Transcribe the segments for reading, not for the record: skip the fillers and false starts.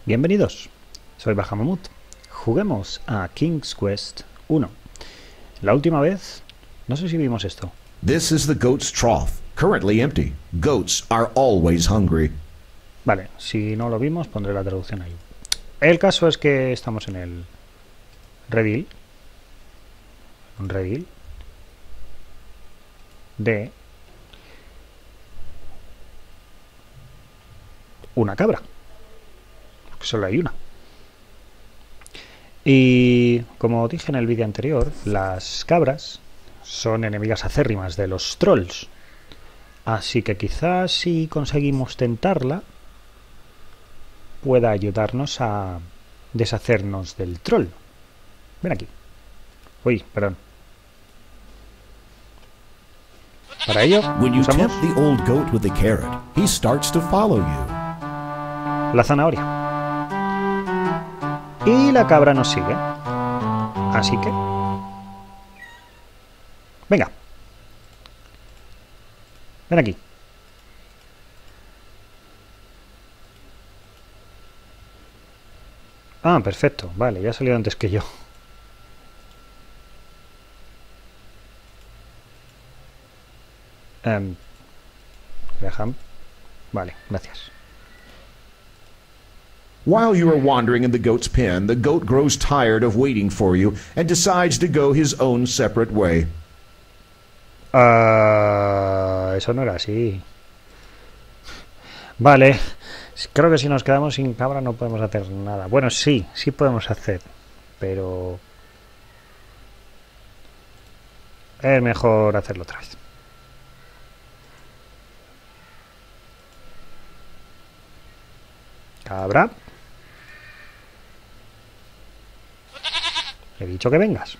Bienvenidos, soy Bahamut. Juguemos a King's Quest 1. La última vez, no sé si vimos esto. This is the goat's trough, currently empty. Goats are always hungry. Vale, si no lo vimos, pondré la traducción ahí. El caso es que estamos en el redil. Un redil de una cabra. Porque solo hay una. Y como dije en el vídeo anterior, las cabras son enemigas acérrimas de los trolls. Así que quizás si conseguimos tentarla, pueda ayudarnos a deshacernos del troll. Ven aquí. Uy, perdón. Para ello, When you usamos tempt the old goat with the carrot, he starts to follow you. la zanahoria. Y la cabra nos sigue. Así que... venga. Ven aquí. Ah, perfecto. Vale, ya ha salido antes que yo. Graham. Vale, gracias. While you are wandering in the goat's pen, the goat grows tired of waiting for you and decides to go his own separate way. Eso no era así. Vale, creo que si nos quedamos sin cabra no podemos hacer nada. Bueno, sí podemos hacer, pero es mejor hacerlo otra vez. Cabra. He dicho que vengas.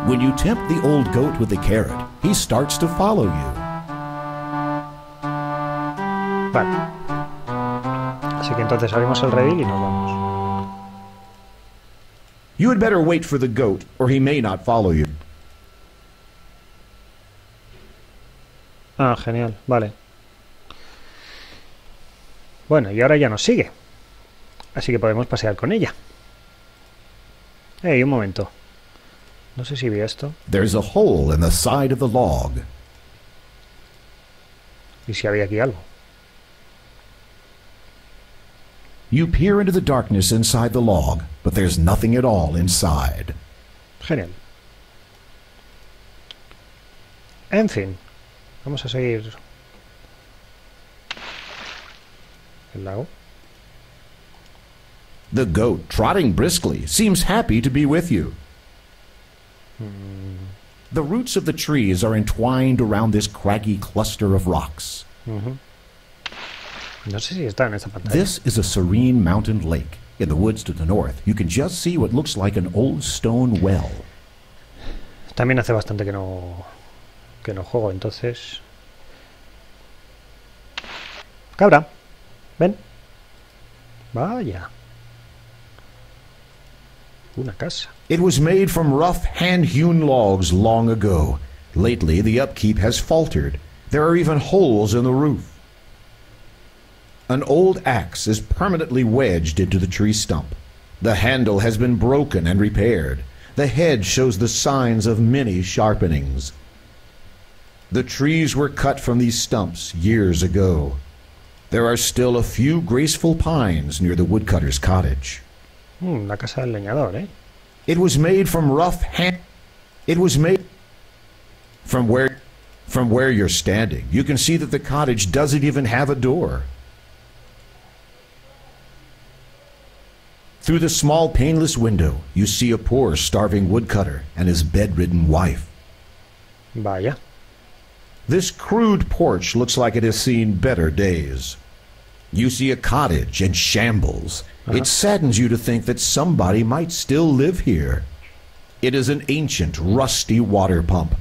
When you tempt the old goat with the carrot, he starts to follow you. Vale. Así que entonces abrimos el redil y nos vamos. You had better wait for the goat, or he may not follow you. Ah, genial, vale. Bueno, y ahora ya nos sigue. Así que podemos pasear con ella. Un momento. No sé si vi esto. There's a hole in the side of the log. ¿Y si había aquí algo? You peer into the darkness inside the log, but there's nothing at all inside. Genial. En fin. Vamos a seguir el lago. The goat, trotting briskly, seems happy to be with you. The roots of the trees are entwined around this craggy cluster of rocks. No sé si está en esta pantalla. This is a serene mountain lake. In the woods to the north, you can just see what looks like an old stone well. También hace bastante que no juego, entonces... Cabra, ven. Vaya. Una casa. It was made from rough, hand-hewn logs long ago. Lately, the upkeep has faltered. There are even holes in the roof. An old axe is permanently wedged into the tree stump. The handle has been broken and repaired. The head shows the signs of many sharpenings. The trees were cut from these stumps years ago. There are still a few graceful pines near the woodcutter's cottage. La casa del leñador, ¿eh? It was made from rough hand. It was made from where you're standing. You can see that the cottage doesn't even have a door. Through the small paneless window, you see a poor starving woodcutter and his bedridden wife. Vaya. This crude porch looks like it has seen better days. You see a cottage in shambles. It saddens you to think that somebody might still live here. It is an ancient, rusty water pump.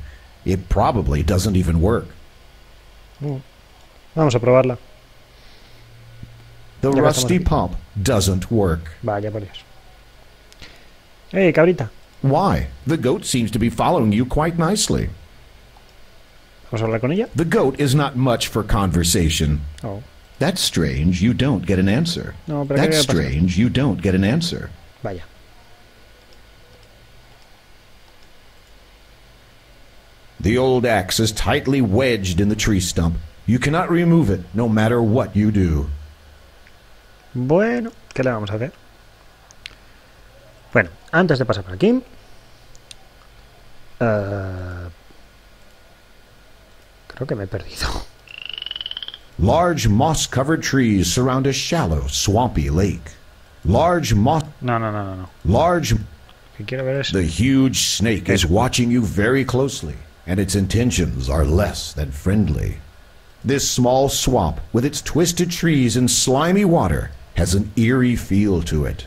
It probably doesn't even work. Vamos a probarla. The rusty pump doesn't work. Vaya por Dios. Cabrita. Why? The goat seems to be following you quite nicely. ¿Vamos a hablar con ella? The goat is not much for conversation. Oh. That's strange, you don't get an answer. No, pero That's strange, you don't get an answer. Vaya. The old axe is tightly wedged in the tree stump. You cannot remove it, no matter what you do. Bueno, ¿qué le vamos a hacer? Bueno, antes de pasar por aquí... creo que me he perdido. Large moss-covered trees surround a shallow, swampy lake. Large moss... No. Large... ¿Qué quiero ver es? The huge snake is watching you very closely, and its intentions are less than friendly. This small swamp, with its twisted trees and slimy water, has an eerie feel to it.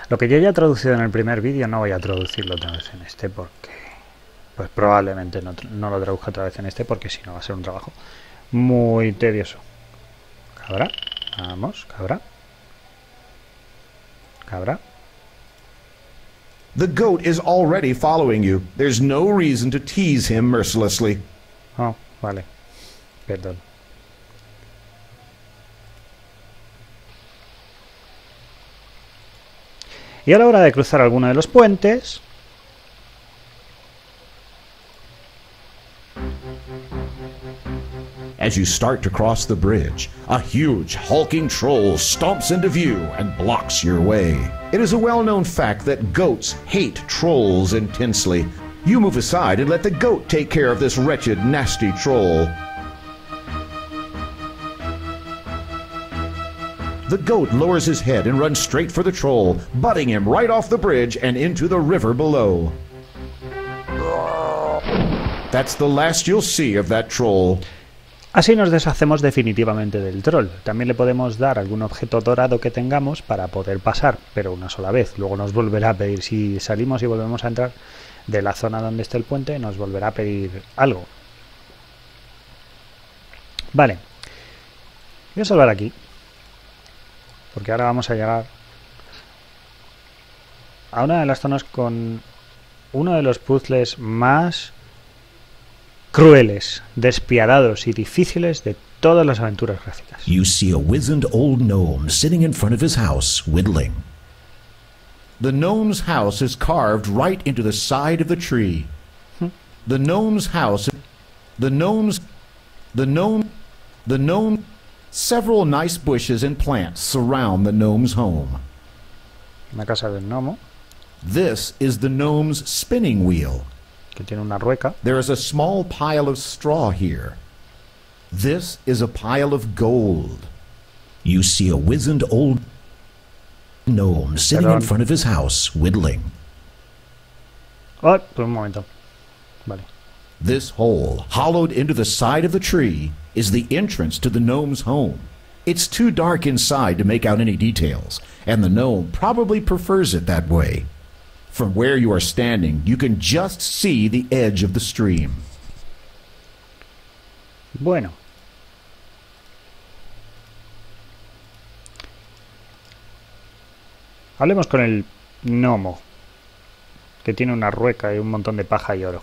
Lo que yo ya he traducido en el primer vídeo no voy a traducirlo otra vez en este porque... Pues probablemente no lo traduzca otra vez en este porque si no va a ser un trabajo muy tedioso. Cabra. Vamos, cabra. Cabra. The goat is already following you. There's no reason to tease him mercilessly. Oh, vale. Perdón. Y a la hora de cruzar alguno de los puentes... As you start to cross the bridge, a huge, hulking troll stomps into view and blocks your way. It is a well-known fact that goats hate trolls intensely. You move aside and let the goat take care of this wretched, nasty troll. The goat lowers his head and runs straight for the troll, butting him right off the bridge and into the river below. That's the last you'll see of that troll. Así nos deshacemos definitivamente del troll. También le podemos dar algún objeto dorado que tengamos para poder pasar, pero una sola vez. Luego nos volverá a pedir, si salimos y volvemos a entrar de la zona donde esté el puente, nos volverá a pedir algo. Vale. Voy a salvar aquí. Porque ahora vamos a llegar a una de las zonas con uno de los puzzles más crueles, despiadados y difíciles de todas las aventuras gráficas. You see a wizened old gnome sitting in front of his house, whittling. The gnome's house is carved right into the side of the tree. The gnome's house... The gnome... Several nice bushes and plants surround the gnome's home. Una casa del gnomo. This is the gnome's spinning wheel. Que tiene una rueca. There is a small pile of straw here. This is a pile of gold. You see a wizened old gnome sitting in front of his house, whittling. Oh, por un momento. Vale. This hole, hollowed into the side of the tree, is the entrance to the gnome's home. It's too dark inside to make out any details, and the gnome probably prefers it that way. From where you are standing, you can just see the edge of the stream. Bueno. Hablemos con el gnomo, que tiene una rueca y un montón de paja y oro.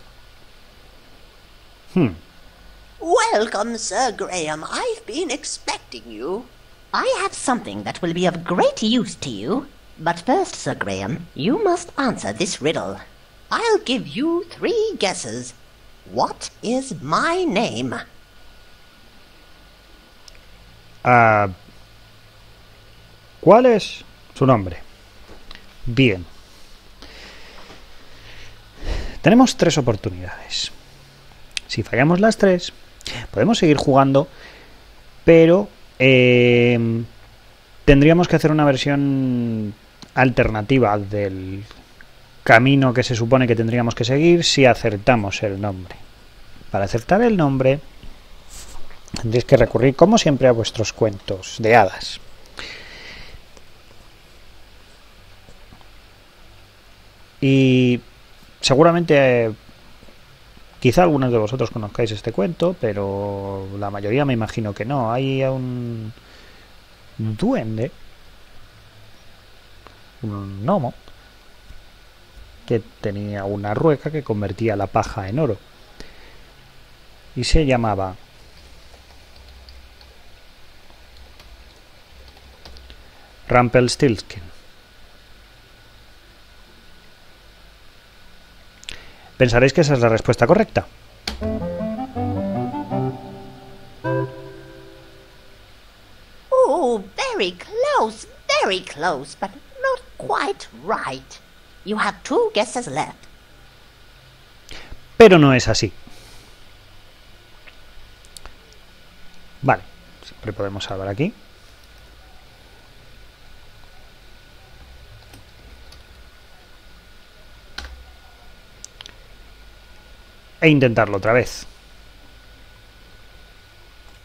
Welcome, Sir Graham. I've been expecting you. I have something that will be of great use to you. But first, Sir Graham, you must answer this riddle. I'll give you 3 guesses. What is my name? ¿Cuál es su nombre? Bien. Tenemos 3 oportunidades. Si fallamos las 3, podemos seguir jugando, pero tendríamos que hacer una versión alternativa del camino que se supone que tendríamos que seguir si acertamos el nombre. Para acertar el nombre tendréis que recurrir, como siempre, a vuestros cuentos de hadas. Y seguramente quizá algunos de vosotros conozcáis este cuento, pero la mayoría me imagino que no. Hay un duende, un gnomo, que tenía una rueca que convertía la paja en oro. Y se llamaba Rumpelstiltskin. Pensaréis que esa es la respuesta correcta. Oh, very close, but not quite right. You have 2 guesses left. Pero no es así. Vale, siempre podemos salvar aquí. E intentarlo otra vez.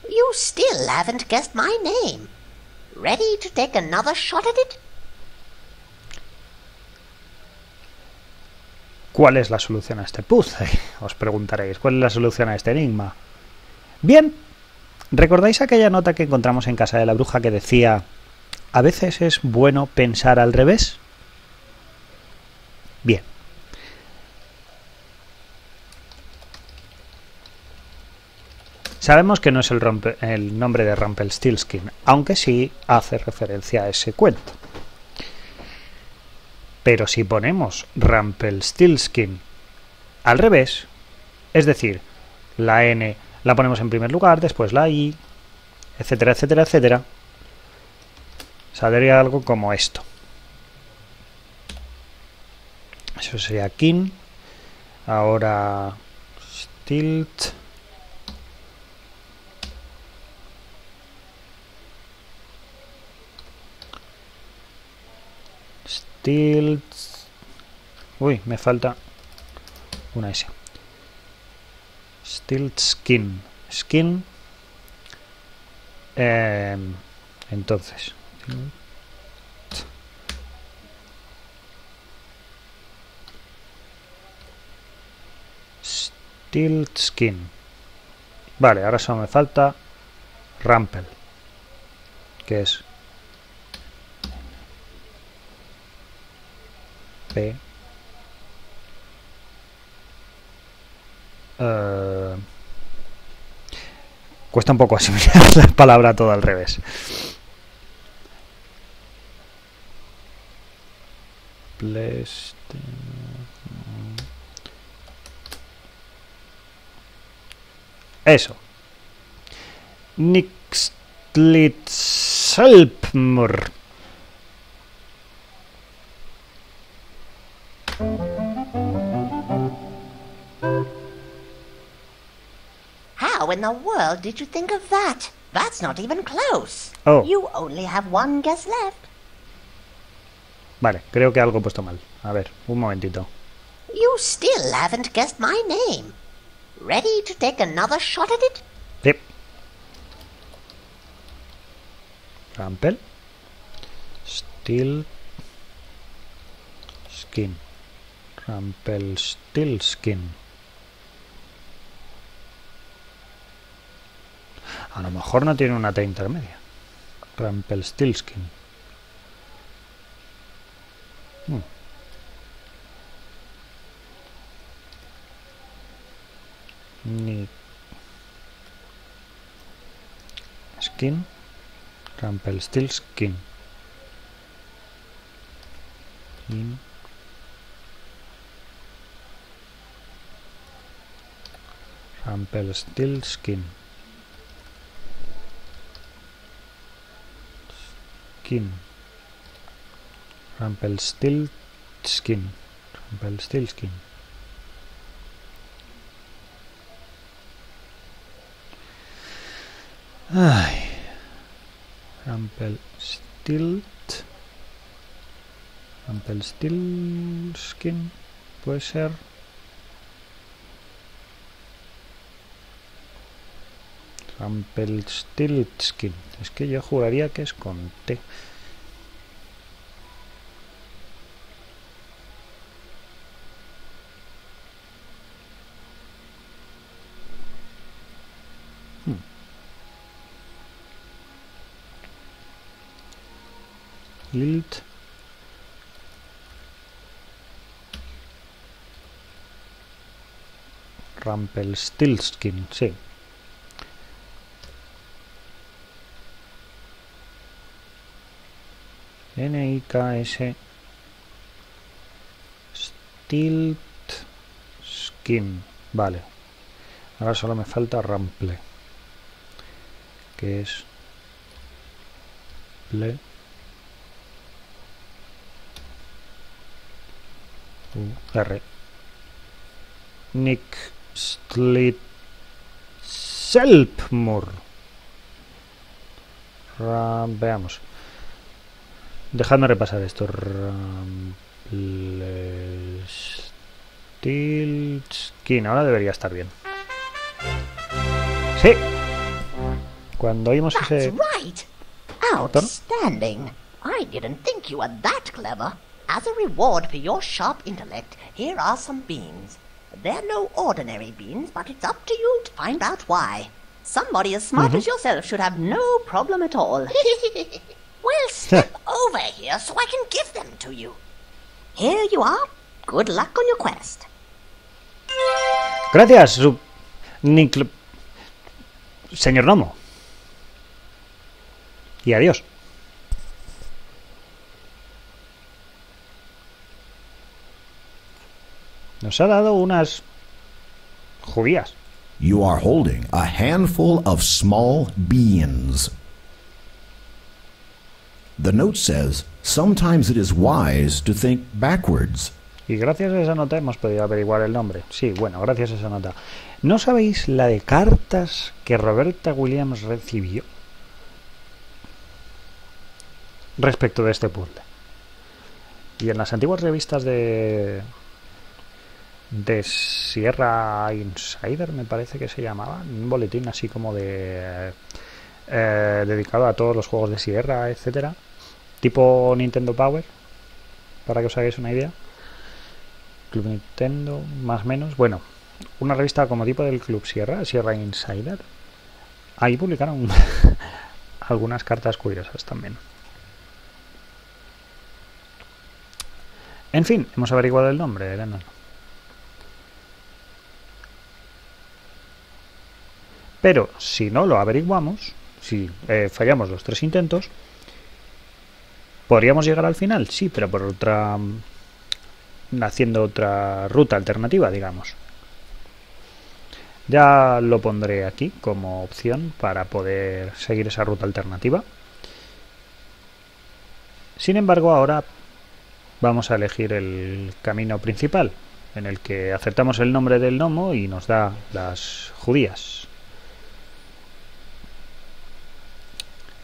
You still haven't guessed my name. Ready to take another shot at it? ¿Cuál es la solución a este puzzle? Os preguntaréis, ¿cuál es la solución a este enigma? Bien, ¿recordáis aquella nota que encontramos en casa de la bruja que decía: a veces es bueno pensar al revés? Bien. Sabemos que no es el nombre de Rumpelstiltskin, aunque sí hace referencia a ese cuento. Pero si ponemos Rumpelstiltskin al revés, es decir, la N la ponemos en primer lugar, después la I, etcétera, etcétera, etcétera, saldría algo como esto. Eso sería kin, ahora stilt, uy, me falta una S. Stiltskin. Skin. Entonces. Stiltskin. Vale, ahora solo me falta Rumpel, que es P. Cuesta un poco asimilar la palabra todo al revés. Eso. Nixtlitselpmur. How in the world did you think of that? That's not even close. Oh. You only have 1 guess left. Vale, creo que algo he puesto mal. A ver, un momentito. You still haven't guessed my name. Ready to take another shot at it? Sí. Rumpel. Skin. Rumpelstiltskin. A lo mejor no tiene una T intermedia. Rumpelstiltskin. Ni skin. Rumpelstiltskin. Rumpelstiltskin. Rumpelstiltskin. Ay. Rumpelstiltskin. Puede ser. Rumpelstiltskin. Es que yo juraría que es con T. Lilt. Rumpelstiltskin, sí. N-I-K-S Stilt Skin. Vale. Ahora solo me falta Rample. Que es... Ple... R. Nick Slit Selpmur. Veamos. Dejadme repasar esto. Steel Skin. Ahora debería estar bien. Sí. Cuando oímos ese... That's right. Outstanding. I didn't think you were that clever. As a reward for your sharp intellect, here are some beans. They're no ordinary beans, but it's up to you to find out why. Somebody as smart as yourself should have no problem at all. Well, step over here so I can give them to you. Here you are. Good luck on your quest. Gracias, señor Gnomo. Y adiós. Nos ha dado unas judías. You are holding a handful of small beans. The note says, sometimes it is wise to think backwards. Y gracias a esa nota hemos podido averiguar el nombre. Sí, bueno, gracias a esa nota. ¿No sabéis la de cartas que Roberta Williams recibió respecto de este puzzle? Y en las antiguas revistas de Sierra Insider, me parece que se llamaba, un boletín así como de dedicado a todos los juegos de Sierra, etcétera, tipo Nintendo Power, para que os hagáis una idea. Club Nintendo, más o menos. Bueno, una revista como tipo del Club Sierra, Sierra Insider. Ahí publicaron algunas cartas curiosas también. En fin, hemos averiguado el nombre del enano. Pero si no lo averiguamos, si fallamos los 3 intentos, ¿podríamos llegar al final? Sí, pero por otra... haciendo otra ruta alternativa, digamos. Ya lo pondré aquí como opción para poder seguir esa ruta alternativa. Sin embargo, ahora vamos a elegir el camino principal, en el que acertamos el nombre del gnomo y nos da las judías.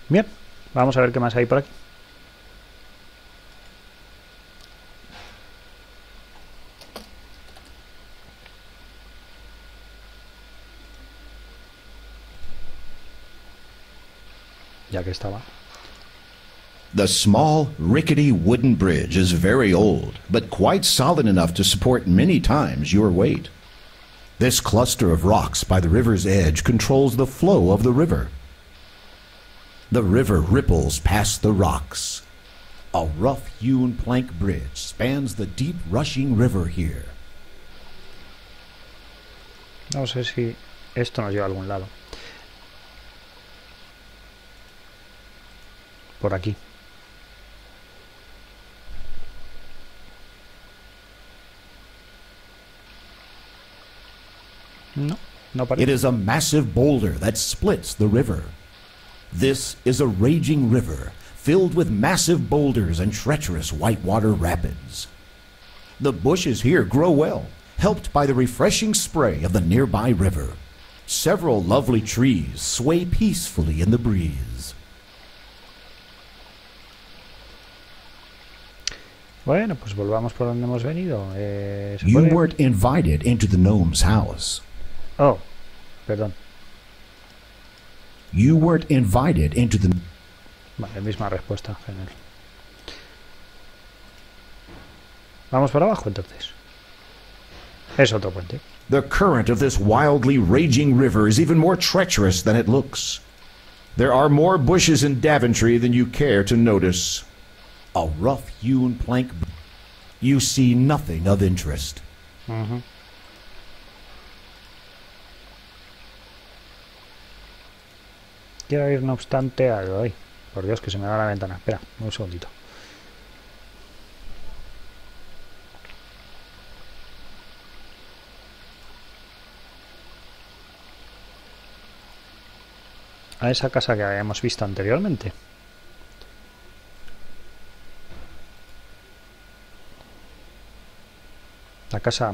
Bien, vamos a ver qué más hay por aquí. Ya que estaba. The small, rickety wooden bridge is very old, but quite solid enough to support many times your weight. This cluster of rocks by the river's edge controls the flow of the river. The river ripples past the rocks. A rough-hewn plank bridge spans the deep rushing river here. No sé si esto nos lleva a algún lado. Por aquí. No, no parece. It is a massive boulder that splits the river. This is a raging river filled with massive boulders and treacherous whitewater rapids. The bushes here grow well, helped by the refreshing spray of the nearby river. Several lovely trees sway peacefully in the breeze. Bueno, pues volvamos por donde hemos venido. You weren't invited into the gnome's house. Oh, perdón. You weren't invited into the... Vale, misma respuesta en general. Vamos por abajo entonces. Es otro puente. The current of this wildly raging river is even more treacherous than it looks. There are more bushes in Daventry than you care to notice. A rough-hewn plank. You see nothing of interest. Quiero ir, no obstante, a... Ay, por Dios, que se me va la ventana. Espera, un segundito. a esa casa que habíamos visto anteriormente. La casa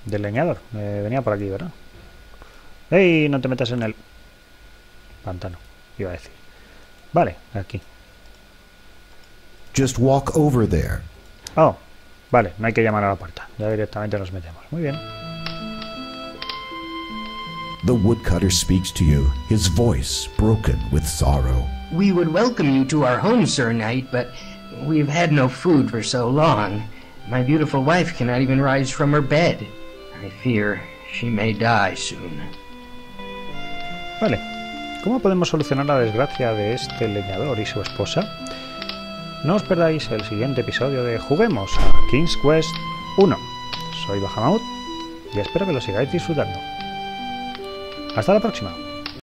del leñador. Venía por aquí, ¿verdad? ¡Ey! No te metas en el pantano, iba a decir. Vale, aquí. Just walk over there. Oh, vale, no hay que llamar a la puerta. Ya directamente nos metemos. Muy bien. The woodcutter speaks to you, his voice broken with sorrow. We would welcome you to our home, Sir Knight, but we've had no food for so long. My beautiful wife cannot even rise from her bed. I fear she may die soon. Vale. ¿Cómo podemos solucionar la desgracia de este leñador y su esposa? No os perdáis el siguiente episodio de Juguemos a King's Quest 1. Soy Bahamut y espero que lo sigáis disfrutando. Hasta la próxima.